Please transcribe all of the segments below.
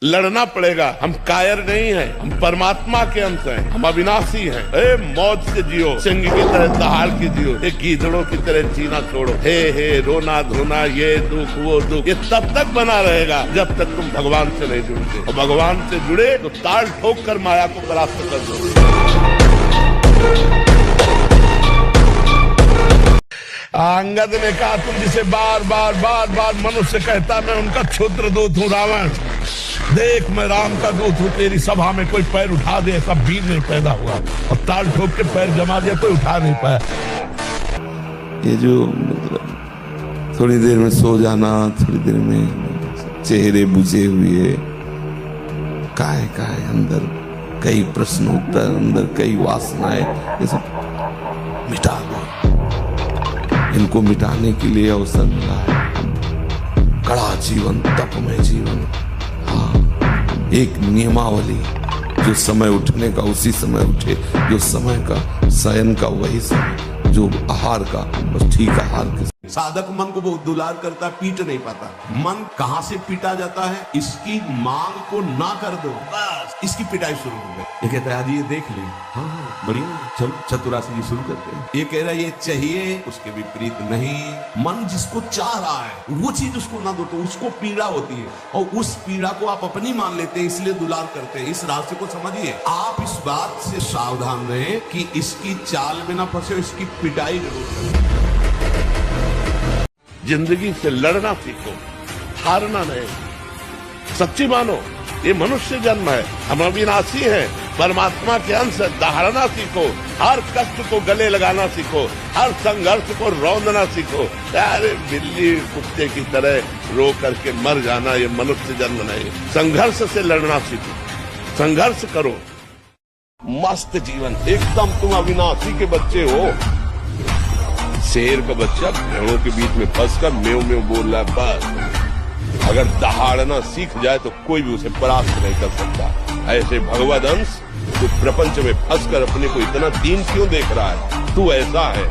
लड़ना पड़ेगा। हम कायर नहीं हैं, हम परमात्मा के अंश हैं, हम अविनाशी हैं। ए मौत से जियो, सिंह की तरह दहाड़ के जियो, एक गीदड़ों की तरह जीना छोड़ो। हे रोना धोना, ये दुख वो दुख, ये तब तक बना रहेगा जब तक तुम भगवान से नहीं जुड़ते। और भगवान से जुड़े तो ताल ठोक कर माया को परास्त कर दो। अंगद ने कहा, तुम जिसे बार बार मनुष्य कहता, मैं उनका क्षुद्र दूत हूँ रावण। देख, मैं राम का दूत हूँ, तेरी सभा में कोई पैर उठा दे ऐसा वीर नहीं पैदा हुआ, और ताल ठोक के पैर जमा दिया कोई उठा नहीं पाया। ये जो मतलब थोड़ी देर में सो जाना, थोड़ी देर में चेहरे बुझे हुए, काहे अंदर कई प्रश्न उत्तर, अंदर कई वासनाएं, ये सब मिटा दो। इनको मिटाने के लिए अवसर मिला है। कड़ा जीवन, तपमय जीवन, हाँ, एक नियमावली, जो समय उठने का उसी समय उठे, जो समय का शयन का वही समय, जो आहार का बस ठीक आहार के। साधक मन को बहुत दुलार करता, पीट नहीं पाता। मन कहाँ से पीटा जाता है? इसकी मांग को ना कर दो, बस इसकी पिटाई शुरू हो गई। ये कहता है, आज ये देख ले, हाँ बढ़िया, चल चतुरासी जी शुरू करते हैं। ये कह रहा है ये चाहिए, उसके विपरीत नहीं। मन जिसको चाह रहा है वो चीज उसको ना दो तो उसको पीड़ा होती है, और उस पीड़ा को आप अपनी मान लेते हैं, इसलिए दुलार करते हैं। इस रास्ते को समझिए। आप इस बात से सावधान रहें कि इसकी चाल में ना फंसे, इसकी पिटाई जरूर करें। जिंदगी से लड़ना सीखो, हारना नहीं। सच्ची मानो, ये मनुष्य जन्म है, हम अविनाशी हैं, परमात्मा के अंश है। दहाड़ना सीखो, हर कष्ट को गले लगाना सीखो, हर संघर्ष को रौंदना सीखो। अरे बिल्ली कुत्ते की तरह रो करके मर जाना, ये मनुष्य जन्म नहीं। संघर्ष से लड़ना सीखो, संघर्ष करो। मस्त जीवन, एकदम तुम अविनाशी के बच्चे हो। शेर का बच्चा भेड़ों के बीच में फंसकर मेव मेव बोल रहा है, बस अगर दहाड़ना सीख जाए तो कोई भी उसे परास्त नहीं कर सकता। ऐसे भगवद अंश तो प्रपंच में फंसकर अपने को इतना दीन क्यों देख रहा है? तू ऐसा है,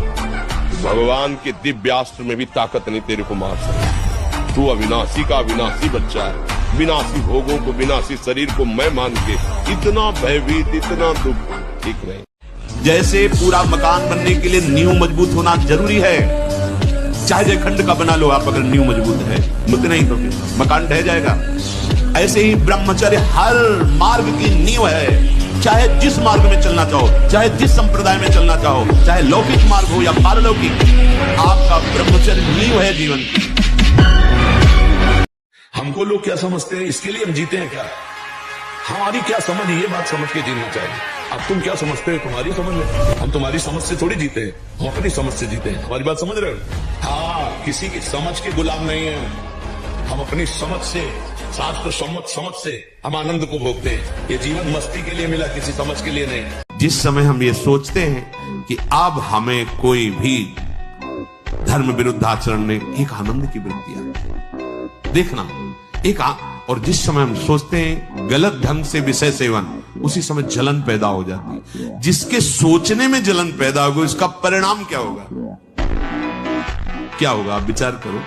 भगवान के दिव्यास्त्र में भी ताकत नहीं तेरे को मार सकती। तू अविनाशी का अविनाशी बच्चा है। विनाशी भोगों को, विनाशी शरीर को मैं मान के इतना भयभीत, इतना दुख, ठीक नहीं। जैसे पूरा मकान बनने के लिए नींव मजबूत होना जरूरी है, चाहे जयखंड का बना लो आप, अगर नींव मजबूत है, मत नहीं तो फिर मकान ढह जाएगा। ऐसे ही ब्रह्मचर्य हर मार्ग की नींव है। चाहे जिस मार्ग में चलना चाहो, चाहे जिस संप्रदाय में चलना चाहो, चाहे लौकिक मार्ग हो या पारलौकिक, आपका ब्रह्मचर्य नींव है जीवन की। हमको लोग क्या समझते हैं, इसके लिए हम जीते हैं क्या? हमारी क्या समझ है, ये बात समझ के जीना चाहिए। अब तुम क्या समझते हो, तुम्हारी समझ है। हम तुम्हारी समझ से थोड़ी जीते हैं, हम अपनी समझ से जीते हैं। हमारी बात समझ रहे हो? हाँ, किसी की समझ के गुलाम नहीं है हम। अपनी समझ से, शास्त्र सम्मत समझ से हम आनंद को भोगते हैं। ये जीवन मस्ती के लिए मिला, किसी समझ के लिए नहीं। जिस समय हम ये सोचते हैं कि अब हमें कोई भी धर्म विरुद्ध आचरण ने, एक आनंद की वृत्ति आती, देखना एक और जिस समय हम सोचते हैं गलत ढंग से विषय सेवन, उसी समय जलन पैदा हो जाती है। जिसके सोचने में जलन पैदा होगी, उसका परिणाम क्या होगा? क्या होगा, आप विचार करो।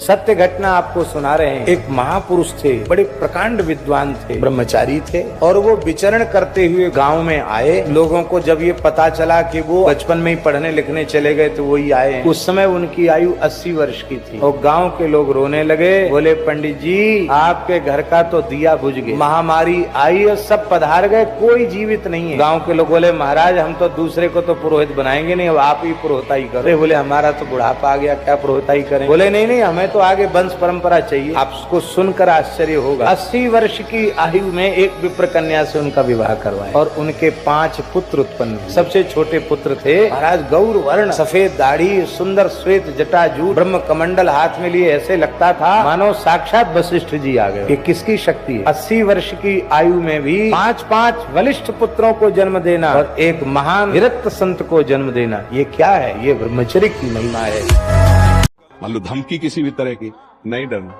सत्य घटना आपको सुना रहे हैं। एक महापुरुष थे, बड़े प्रकांड विद्वान थे, ब्रह्मचारी थे, और वो विचरण करते हुए गांव में आए। लोगों को जब ये पता चला कि वो बचपन में ही पढ़ने लिखने चले गए तो वही आए। उस समय उनकी आयु 80 वर्ष की थी, और गांव के लोग रोने लगे। बोले, पंडित जी आपके घर का तो दिया बुझ गया, महामारी आई और सब पधार गए, कोई जीवित नहीं है। गाँव के लोग बोले, महाराज हम तो दूसरे को तो पुरोहित बनाएंगे नहीं, अब आप ही पुरोहिताई करो। बोले, हमारा तो बुढ़ापा आ गया, क्या पुरोहिताई करें? बोले, नहीं हमें तो आगे वंश परंपरा चाहिए। आपको सुनकर आश्चर्य होगा, 80 वर्ष की आयु में एक विप्र कन्या से उनका विवाह करवाया, और उनके 5 पुत्र उत्पन्न हुए। सबसे छोटे पुत्र थे महाराज गौर वर्ण, सफेद दाढ़ी, सुंदर श्वेत जटाजूट, ब्रह्म कमंडल हाथ में लिए, ऐसे लगता था मानो साक्षात वशिष्ठ जी आ गए। ये किसकी शक्ति है? 80 वर्ष की आयु में भी 5 बलिष्ठ पुत्रों को जन्म देना और एक महान विरक्त संत को जन्म देना, ये क्या है? ये ब्रह्मचर्य की महिमा है। मान लो धमकी किसी भी तरह की, नहीं डरना,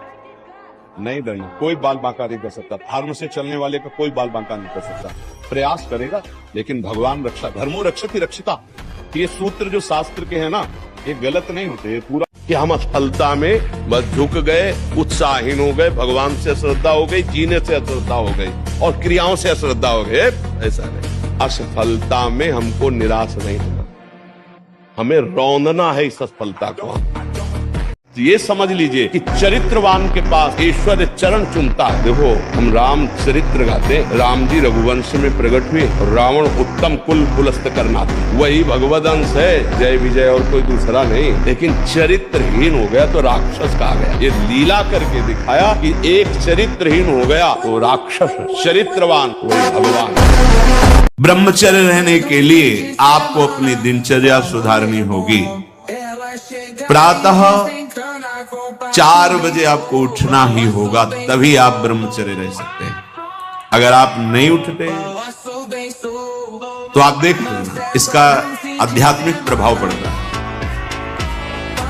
नहीं डरना। कोई बाल बांका नहीं कर सकता, धर्म से चलने वाले का कोई बाल बांका नहीं कर सकता। प्रयास करेगा, लेकिन भगवान रक्षा, धर्मो रक्षति रक्षिता, ये सूत्र जो शास्त्र के हैं ना, ये गलत नहीं होते, ये पूरा कि हम असफलता में बस झुक गए, उत्साहहीन हो गए, भगवान से अश्रद्धा हो गई, जीने से अश्रद्धा हो गई और क्रियाओं से अश्रद्धा हो गए। ऐसा नहीं, असफलता में हमको निराश नहीं होना, हमें रौंदना है इस असफलता को। ये समझ लीजिए कि चरित्रवान के पास ईश्वर चरण चुनता है। देखो, हम राम चरित्र गाते, राम जी रघुवंश में प्रकट हुए, रावण उत्तम कुल पुलस्त करना, वही भगवद अंश है, जय विजय और कोई दूसरा नहीं। लेकिन चरित्रहीन हो गया तो राक्षस कहा गया। ये लीला करके दिखाया कि एक चरित्रहीन हो गया तो राक्षस, चरित्रवान वही भगवान। ब्रह्मचर्य रहने के लिए आपको अपनी दिनचर्या सुधारनी होगी। प्रातः 4 बजे आपको उठना ही होगा, तभी आप ब्रह्मचर्य रह सकते हैं। अगर आप नहीं उठते तो आप देखते इसका आध्यात्मिक प्रभाव पड़ रहा है।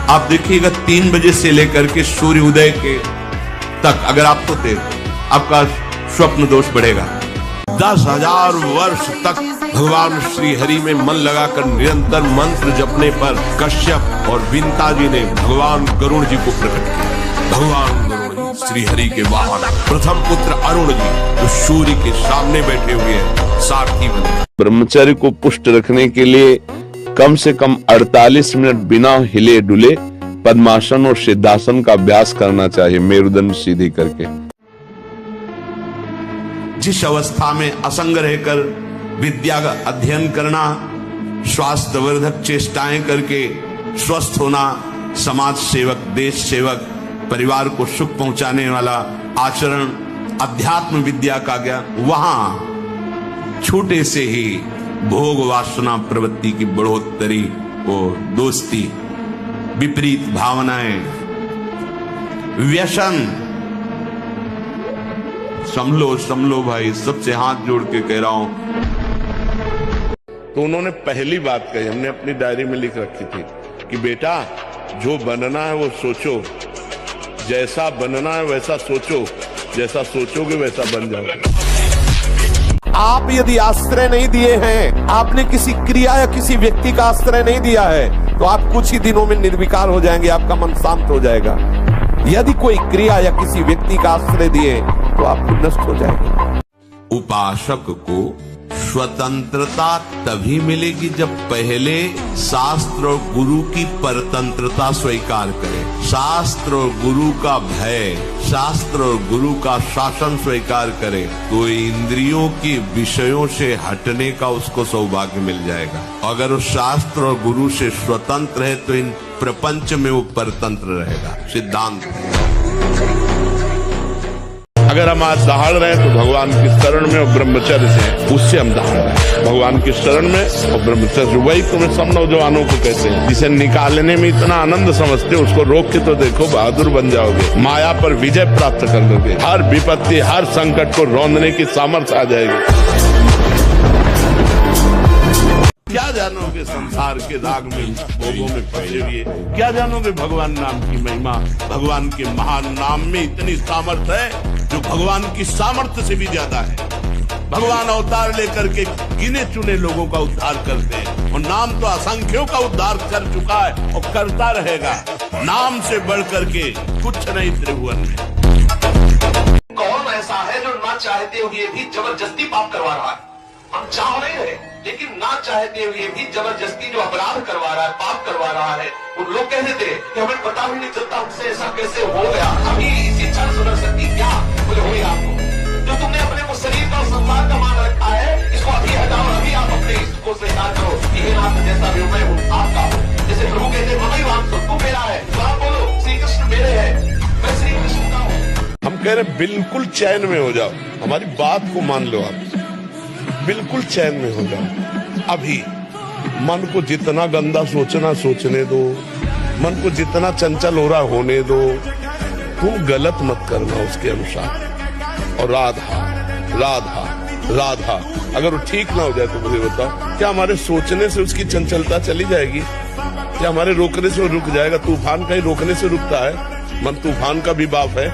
आप देखिएगा 3 बजे से लेकर के सूर्य उदय के तक अगर आप सोते आपका स्वप्न दोष बढ़ेगा। 10,000 वर्ष तक भगवान श्री हरि में मन लगाकर निरंतर मंत्र जपने पर कश्यप और विंता जी ने भगवान गरुड़ जी को प्रकट किया। भगवान गरुड़ जी श्री हरि के वाहन, प्रथम पुत्र अरुण जी तो सूर्य के सामने बैठे हुए हैं, सारथी बने। ब्रह्मचर्य को पुष्ट रखने के लिए कम से कम 48 मिनट बिना हिले डुले पद्मासन और सिद्धासन का अभ्यास करना चाहिए, मेरुदंड सीधी करके। जिस अवस्था में असंग रहकर विद्या का अध्ययन करना, स्वास्थ्यवर्धक चेष्टाएं करके स्वस्थ होना, समाज सेवक, देश सेवक, परिवार को सुख पहुंचाने वाला आचरण, अध्यात्म विद्या का ज्ञान, वहां छोटे से ही भोग वासना प्रवृत्ति की बढ़ोतरी और दोस्ती, विपरीत भावनाएं, व्यसन, समलो भाई, सबसे हाथ जोड़ के कह रहा हूं। तो उन्होंने पहली बात कही, हमने अपनी डायरी में लिख रखी थी कि बेटा जो बनना है वो सोचो, जैसा बनना है वैसा सोचो, जैसा सोचोगे वैसा बन जाओगे। आप यदि आश्रय नहीं दिए हैं, आपने किसी क्रिया या किसी व्यक्ति का आश्रय नहीं दिया है, तो आप कुछ ही दिनों में निर्विकार हो जाएंगे, आपका मन शांत हो जाएगा। यदि कोई क्रिया या किसी व्यक्ति का आश्रय दिए तो आप नष्ट हो जाएंगे। उपासक को स्वतंत्रता तभी मिलेगी जब पहले शास्त्र और गुरु की परतंत्रता स्वीकार करे, शास्त्र और गुरु का भय, शास्त्र और गुरु का शासन स्वीकार करे, तो इंद्रियों के विषयों से हटने का उसको सौभाग्य मिल जाएगा। अगर वो शास्त्र और गुरु से स्वतंत्र है तो इन प्रपंच में वो परतंत्र रहेगा। सिद्धांत अगर हम आज दहाड़ रहे हैं तो भगवान की शरण में और ब्रह्मचर्य से, उससे हम दहाड़ रहे हैं भगवान की शरण में और ब्रह्मचर्य से। वही तुम्हें सब नौजवानों को कहते हैं, जिसे निकालने में इतना आनंद समझते हो उसको रोक के तो देखो, बहादुर बन जाओगे, माया पर विजय प्राप्त कर लोगे, हर विपत्ति हर संकट को रौंदने की सामर्थ्य आ जाएगी। क्या जानोगे संसार के राग में, भोगों में फंसे हुए, क्या जानोगे भगवान नाम की महिमा। भगवान के महान नाम में इतनी सामर्थ्य है जो भगवान की सामर्थ्य से भी ज्यादा है। भगवान अवतार लेकर के गिने चुने लोगों का उद्धार करते हैं और नाम तो असंख्यों का उद्धार कर चुका है और करता रहेगा। नाम से बढ़ करके कुछ नहीं त्रिभुवन में। कौन ऐसा है जो ना चाहते हुए भी जबरदस्ती पाप करवा रहा है? हम चाह रहे हैं लेकिन ना चाहते हुए भी जबरदस्ती जो अपराध करवा रहा है, पाप करवा रहा है। उन लोग कहते थे कि हमें पता भी नहीं चलता हमसे ऐसा कैसे हो गया। अभी इसी क्षण सुधर सकती क्या? बोले हो गया आपको, जो तुमने अपने को शरीर का संसार का मान रखा है, इसको अभी हटाओ, अभी आप अपने इसको स्वीकार करो। ये नाथ जैसा भी मैं हूँ आपका। जैसे प्रभु कहते ममई वाम सबको मेरा है, तो आप बोलो श्री कृष्ण मेरे है, मैं श्री कृष्ण का हूँ। हम कह रहे बिल्कुल चैन में हो जाओ, हमारी बात को मान लो, आप बिल्कुल चैन में हो जाओ। अभी मन को जितना गंदा सोचना सोचने दो, मन को जितना चंचल हो रहा होने दो, तुम गलत मत करना उसके अनुसार। और राधा राधा राधा अगर वो ठीक ना हो जाए तो मुझे बताओ, क्या हमारे सोचने से उसकी चंचलता चली जाएगी? क्या हमारे रोकने से वो रुक जाएगा? तूफान का ही रोकने से रुकता है, मन तूफान का भी बाप है।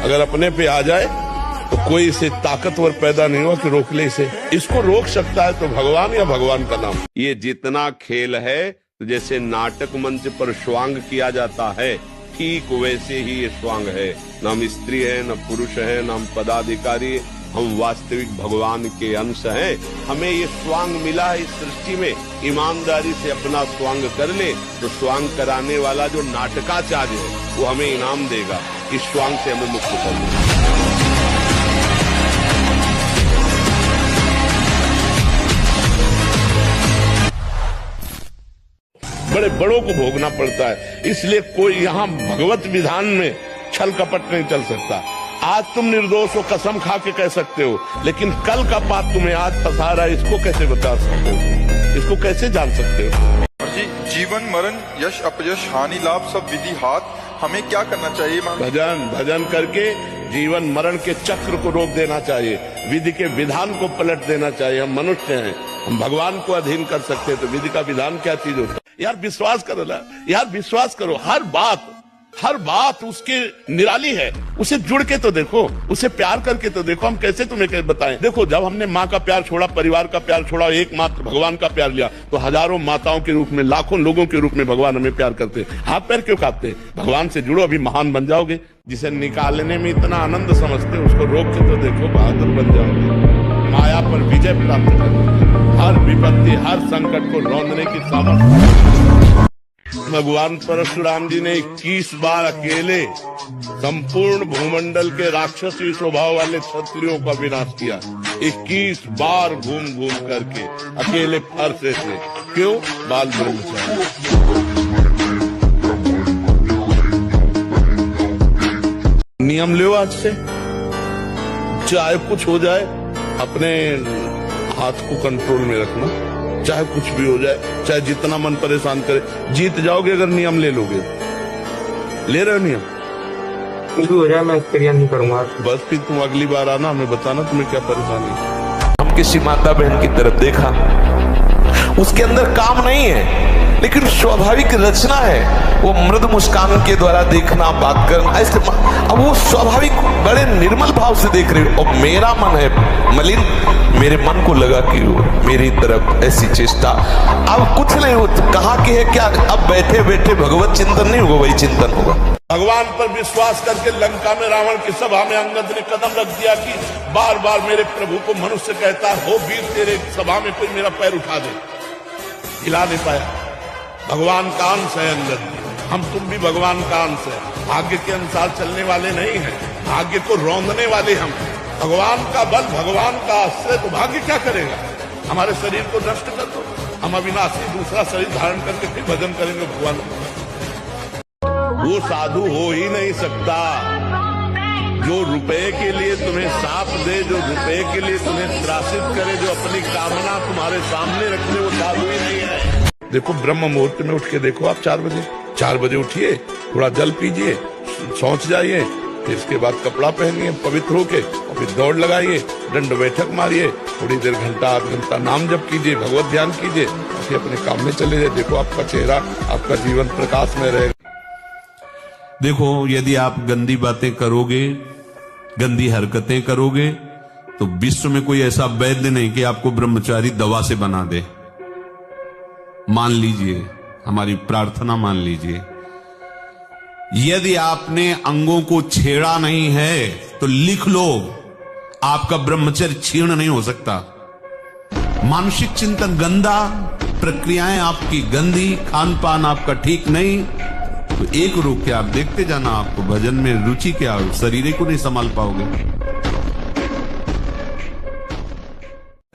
अगर अपने पे आ जाए तो कोई इसे ताकतवर पैदा नहीं हुआ कि रोक ले इसे। इसको रोक सकता है तो भगवान या भगवान का नाम। ये जितना खेल है तो जैसे नाटक मंच पर स्वांग किया जाता है, ठीक वैसे ही ये स्वांग है। न हम स्त्री है, न पुरुष है, न हम पदाधिकारी, हम वास्तविक भगवान के अंश हैं। हमें ये स्वांग मिला है इस सृष्टि में, ईमानदारी से अपना स्वांग कर ले तो स्वांग कराने वाला जो नाटकाचार्य है वो हमें इनाम देगा, इस स्वांग से हमें मुक्त कर देगा। बड़े बड़ों को भोगना पड़ता है, इसलिए कोई यहाँ भगवत विधान में छल कपट नहीं चल सकता। आज तुम निर्दोष हो, कसम खा के कह सकते हो, लेकिन कल का पाप तुम्हें आज फंसा रहा है, इसको कैसे बता सकते हो, इसको कैसे जान सकते हो? जी, जीवन मरण, यश अपयश, हानि लाभ सब विधि हाथ, हमें क्या करना चाहिए? भजन भजन करके जीवन मरण के चक्र को रोक देना चाहिए, विधि के विधान को पलट देना चाहिए। हम मनुष्य हैं, हम भगवान को अधीन कर सकते हैं, तो विधि का विधान क्या चीज होता है? यार विश्वास करो ना, यार विश्वास करो। हर बात उसके निराली है, उसे जुड़ के तो देखो, उसे प्यार करके तो देखो। हम कैसे तुम्हें बताएं? देखो, जब हमने माँ का प्यार छोड़ा, परिवार का प्यार छोड़ा, एकमात्र भगवान का प्यार लिया, तो हजारों माताओं के रूप में, लाखों लोगों के रूप में भगवान हमें प्यार करते हैं। हाथ पैर क्यों काटते? भगवान से जुड़ो, अभी महान बन जाओगे। जिसे निकालने में इतना आनंद समझते, उसको रोक के तो देखो, बहादुर बन जाओगे, माया पर विजय प्राप्त करोगे। हर विपत्ति, हर संकट को रौंदने की सामर्थ्य भगवान परशुराम जी ने 21 बार अकेले संपूर्ण भूमंडल के राक्षसी स्वभाव वाले क्षत्रियों का विनाश किया। 21 बार घूम घूम करके अकेले फरसे थे। क्यों? बाल ब्रह्मचारी। नियम लो आज से, चाहे कुछ हो जाए अपने हाथ को कंट्रोल में रखना, चाहे कुछ भी हो जाए, चाहे जितना मन परेशान करे, जीत जाओगे अगर नियम ले लोगे। ले रहे हो नियम? कुछ भी हो जाए मैं क्रिया नहीं करूंगा। बस फिर तुम अगली बार आना, हमें बताना तुम्हें क्या परेशानी है। हम किसी माता बहन की तरफ देखा, उसके अंदर काम नहीं है, लेकिन स्वाभाविक रचना है, वो मृद मुस्कान के द्वारा देखना, बात करना, ऐसे अब वो स्वाभाविक बड़े निर्मल भाव से देख रहे हो। और मेरा मन है मलिन, मेरे मन को लगा कि मेरी तरफ ऐसी चेष्टा, अब कुछ नहीं हो, कहाँ की है क्या, अब बैठे बैठे भगवत चिंतन नहीं होगा, वही चिंतन होगा। भगवान पर विश्वास करके लंका में रावण की सभा में अंगद ने कदम रख दिया कि बार बार मेरे प्रभु को मनुष्य कहता हो वीर, तेरे सभा में कोई मेरा पैर उठा दे, हिला नहीं पाया। भगवान का अंश है अंगद, हम तुम भी भगवान का अंश है। भाग्य के अनुसार चलने वाले नहीं हैं, भाग्य को रौंदने वाले हम। भगवान का बल, भगवान का आश्रय, तो भाग्य क्या करेगा? हमारे शरीर को नष्ट कर दो, हम अविनाशी दूसरा शरीर धारण करके फिर भजन करेंगे भगवान। वो साधु हो ही नहीं सकता जो रुपए के लिए तुम्हें साथ दे, जो रुपए के लिए तुम्हें त्रासित करे, जो अपनी कामना तुम्हारे सामने रखने, वो साधु ही नहीं है। देखो, ब्रह्म मुहूर्त में उठ के देखो आप, 4 बजे उठिए, थोड़ा जल पीजिए, सोच जाइए, फिर इसके बाद कपड़ा पहनिए पवित्र होके, और फिर दौड़ लगाइए, दंड बैठक मारिए, थोड़ी देर घंटा आध घंटा नाम जप कीजिए, भगवत ध्यान कीजिए, फिर अपने काम में चले जाए। देखो आपका चेहरा, आपका जीवन प्रकाश में रहेगा। देखो, यदि आप गंदी बातें करोगे, गंदी हरकतें करोगे, तो विश्व में कोई ऐसा वैद्य नहीं कि आपको ब्रह्मचारी दवा से बना दे। मान लीजिए, हमारी प्रार्थना मान लीजिए, यदि आपने अंगों को छेड़ा नहीं है तो लिख लो, आपका ब्रह्मचर्य क्षीण नहीं हो सकता। मानसिक चिंतन गंदा, प्रक्रियाएं आपकी गंदी, खान पान आपका ठीक नहीं, तो एक रोक के आप देखते जाना, आपको भजन में रुचि क्या, शरीर को नहीं संभाल पाओगे।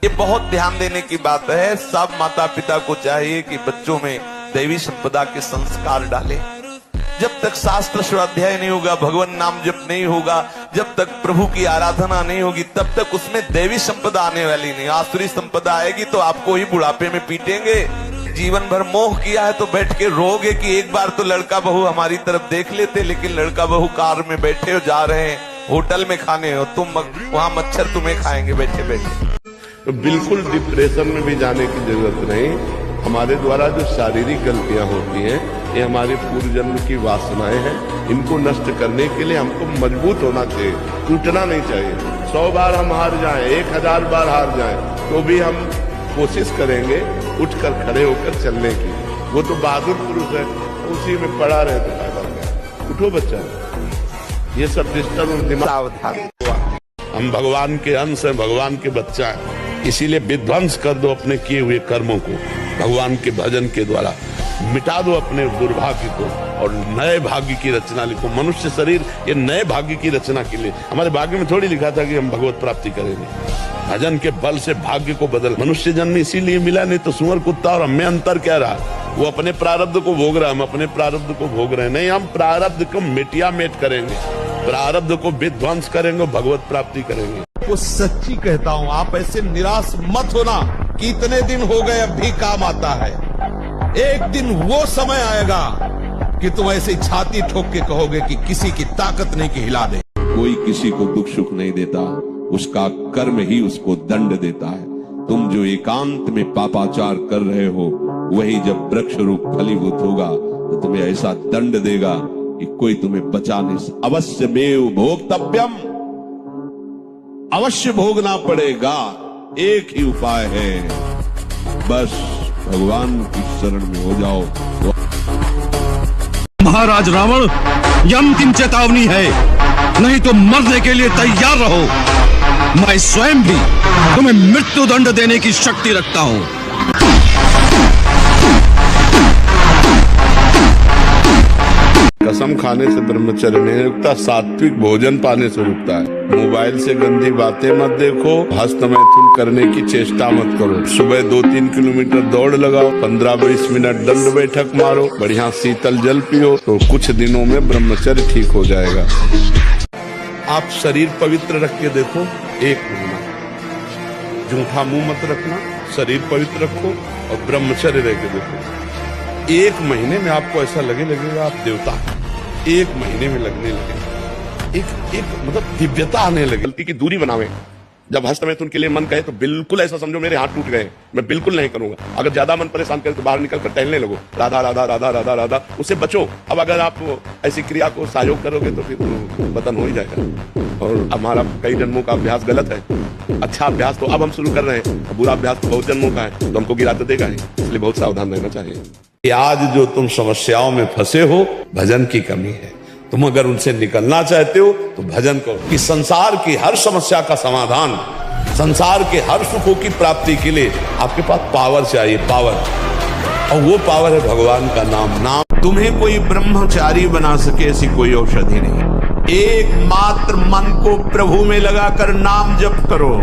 ये बहुत ध्यान देने की बात है। सब माता पिता को चाहिए कि बच्चों में दैवी संपदा के संस्कार डालें। जब तक शास्त्र स्वाध्याय नहीं होगा, भगवान नाम जप नहीं होगा, जब तक प्रभु की आराधना नहीं होगी, तब तक उसमें दैवी संपदा आने वाली नहीं। आसुरी संपदा आएगी तो आपको ही बुढ़ापे में पीटेंगे। जीवन भर मोह किया है तो बैठ के रोगे कि एक बार तो लड़का बहू हमारी तरफ देख लेते, लेकिन लड़का बहू कार में बैठे हो, जा रहे हैं होटल में खाने हो, तुम वहां मच्छर तुम्हें खाएंगे बैठे बैठे। तो बिल्कुल डिप्रेशन में भी जाने की जरूरत नहीं। हमारे द्वारा जो शारीरिक गलतियां होती हैं, ये हमारे पूर्व जन्म की वासनाएं हैं। इनको नष्ट करने के लिए हमको मजबूत होना चाहिए, टूटना नहीं चाहिए। 100 बार हम हार जाएं, 1000 बार हार जाएं, तो भी हम कोशिश करेंगे उठकर खड़े होकर चलने की। वो तो बहादुर पुरुष है, उसी में पड़ा रहे तो फायदा क्या। उठो बच्चा, ये सब डिस्टर्ब दिमाग। सावधान, हम भगवान के अंश हैं, भगवान के बच्चा हैं, इसीलिए विध्वंस कर दो अपने किए हुए कर्मों को भगवान के भजन के द्वारा, मिटा दो अपने दुर्भाग्य को और नए भाग्य की रचना लिखो। मनुष्य शरीर ये नए भाग्य की रचना के लिए, हमारे भाग्य में थोड़ी लिखा था कि हम भगवत प्राप्ति करेंगे। भजन के बल से भाग्य को बदल। मनुष्य जन्म इसीलिए मिला, नहीं तो सुअर कुत्ता और हमें अंतर क्या रहा। वो अपने प्रारब्ध को भोग रहा है, हम अपने प्रारब्ध को भोग रहे हैं। नहीं, हम प्रारब्ध को मिटिया मेट करेंगे, प्रारब्ध को विध्वंस करेंगे, भगवत प्राप्ति करेंगे। वो सच्ची कहता हूं, आप ऐसे निराश मत होना कि इतने दिन हो गए अब भी काम आता है। एक दिन वो समय आएगा कि तुम ऐसे छाती ठोक के कहोगे कि किसी की ताकत नहीं कि हिला दे। कोई किसी को दुख सुख नहीं देता, उसका कर्म ही उसको दंड देता है। तुम जो एकांत में पापाचार कर रहे हो, वही जब वृक्ष रूप फलीभूत होगा तो तुम्हें ऐसा दंड देगा कि कोई तुम्हें बचा नहीं। अवश्य मेव भोक्तव्यम, अवश्य भोगना पड़ेगा। एक ही उपाय है, बस भगवान की शरण में हो जाओ। महाराज रावण, यह अंतिम चेतावनी है, नहीं तो मरने के लिए तैयार रहो। मैं स्वयं भी तुम्हें मृत्यु दंड देने की शक्ति रखता हूं। कसम खाने से ब्रह्मचर्य नहीं रुकता, सात्विक भोजन पाने से रुकता है। मोबाइल से गंदी बातें मत देखो, हस्त मैथुन करने की चेष्टा मत करो। सुबह 2-3 किलोमीटर दौड़ लगाओ, 15-20 मिनट दंड बैठक मारो, बढ़िया शीतल जल पियो, तो कुछ दिनों में ब्रह्मचर्य ठीक हो जाएगा। आप शरीर पवित्र रख के देखो, 1 महीना जूठा मुंह मत रखना, शरीर पवित्र रखो और ब्रह्मचर्य रह के देखो। 1 महीने में आपको ऐसा लगेगा आप देवता हैं। 1 महीने में लगने लगे, एक मतलब दिव्यता आने लगे। गलती की दूरी बनावे। जब हस्त मैथुन के लिए मन कहे तो बिल्कुल ऐसा समझो मेरे हाथ टूट गए, मैं बिल्कुल नहीं करूंगा। अगर ज्यादा मन परेशान करे तो बाहर निकल कर टहलने लगो, राधा राधा राधा राधा राधा, उससे बचो। अब अगर आप ऐसी क्रिया को सहयोग करोगे तो फिर तो बदन हो ही जाएगा। और हमारा कई जन्मों का अभ्यास गलत है। अच्छा अभ्यास तो अब हम शुरू कर रहे हैं, बुरा अभ्यास तो बहुत जन्मों का है, तो हमको गिरा तो देगा ही। इसलिए बहुत सावधान रहना चाहिए। आज जो तुम समस्याओं में फंसे हो, भजन की कमी है। तुम अगर उनसे निकलना चाहते हो तो भजन करो। कि संसार की हर समस्या का समाधान, संसार के हर सुखों की प्राप्ति के लिए आपके पास पावर चाहिए, पावर। और वो पावर है भगवान का नाम। तुम्हें कोई ब्रह्मचारी बना सके ऐसी कोई औषधि नहीं। एकमात्र मन को प्रभु में लगाकर नाम जप करो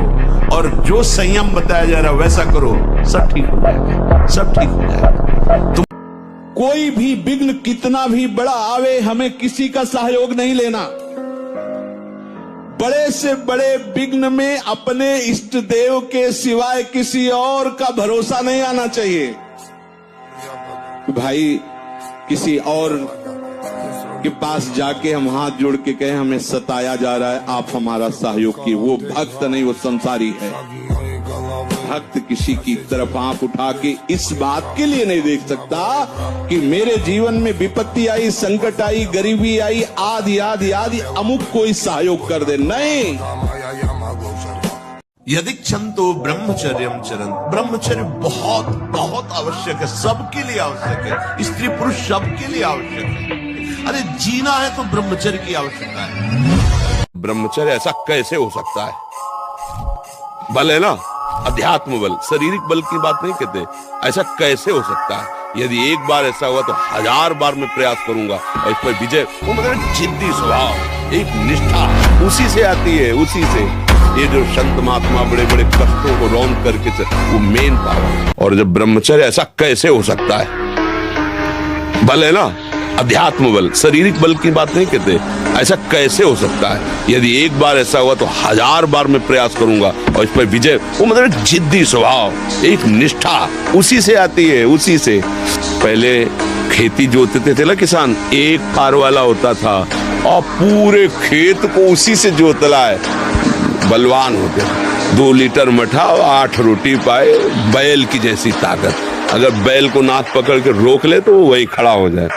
और जो संयम बताया जा रहा है वैसा करो, सब ठीक हो जाएगा, सब ठीक हो जाएगा। कोई भी विघ्न कितना भी बड़ा आवे, हमें किसी का सहयोग नहीं लेना। बड़े से बड़े विघ्न में अपने इष्ट देव के सिवाय किसी और का भरोसा नहीं आना चाहिए। भाई किसी और के पास जाके हम हाथ जोड़ के कहें हमें सताया जा रहा है, आप हमारा सहयोग की, वो भक्त नहीं, वो संसारी है। भक्त किसी की तरफ आंख उठा के इस बात के लिए नहीं देख सकता कि मेरे जीवन में विपत्ति आई, संकट आई, गरीबी आई, आदि आदि आदि, अमुक कोई सहयोग कर दे। नहीं, यदि क्षंतो ब्रह्मचर्यम चरन, ब्रह्मचर्य बहुत बहुत आवश्यक है, सबके लिए आवश्यक है, स्त्री पुरुष सबके लिए आवश्यक है। अरे जीना है तो ब्रह्मचर्य की आवश्यकता है। ब्रह्मचर्य ऐसा कैसे हो सकता है? बल है ना, अध्यात्म बल, शारीरिक बल की बात नहीं कहते। ऐसा कैसे हो सकता है? यदि एक बार ऐसा हुआ तो 1000 बार मैं प्रयास करूंगा और इस पर विजय। वो मतलब जिद्दी स्वभाव, एक निष्ठा उसी से आती है, उसी से। ये जो संत महात्मा बड़े बड़े कष्टों को रौंद करके वो मेन पावर। और जब ब्रह्मचर्य ऐसा कैसे हो सकता है? बल है ना, अध्यात्म बल, शारीरिक बल की बात नहीं कहते। ऐसा कैसे हो सकता है? यदि एक बार ऐसा हुआ तो 1000 बार मैं प्रयास करूंगा और इस पर विजय। वो मतलब जिद्दी स्वभाव, एक निष्ठा उसी से आती है, उसी से। पहले खेती जोतते थे ना किसान, एक फार वाला होता था और पूरे खेत को उसी से जोतला है, बलवान होते। 2 लीटर मठा और 8 रोटी पाए, बैल की जैसी ताकत। अगर बैल को नाक पकड़ के रोक ले तो वही खड़ा हो जाए।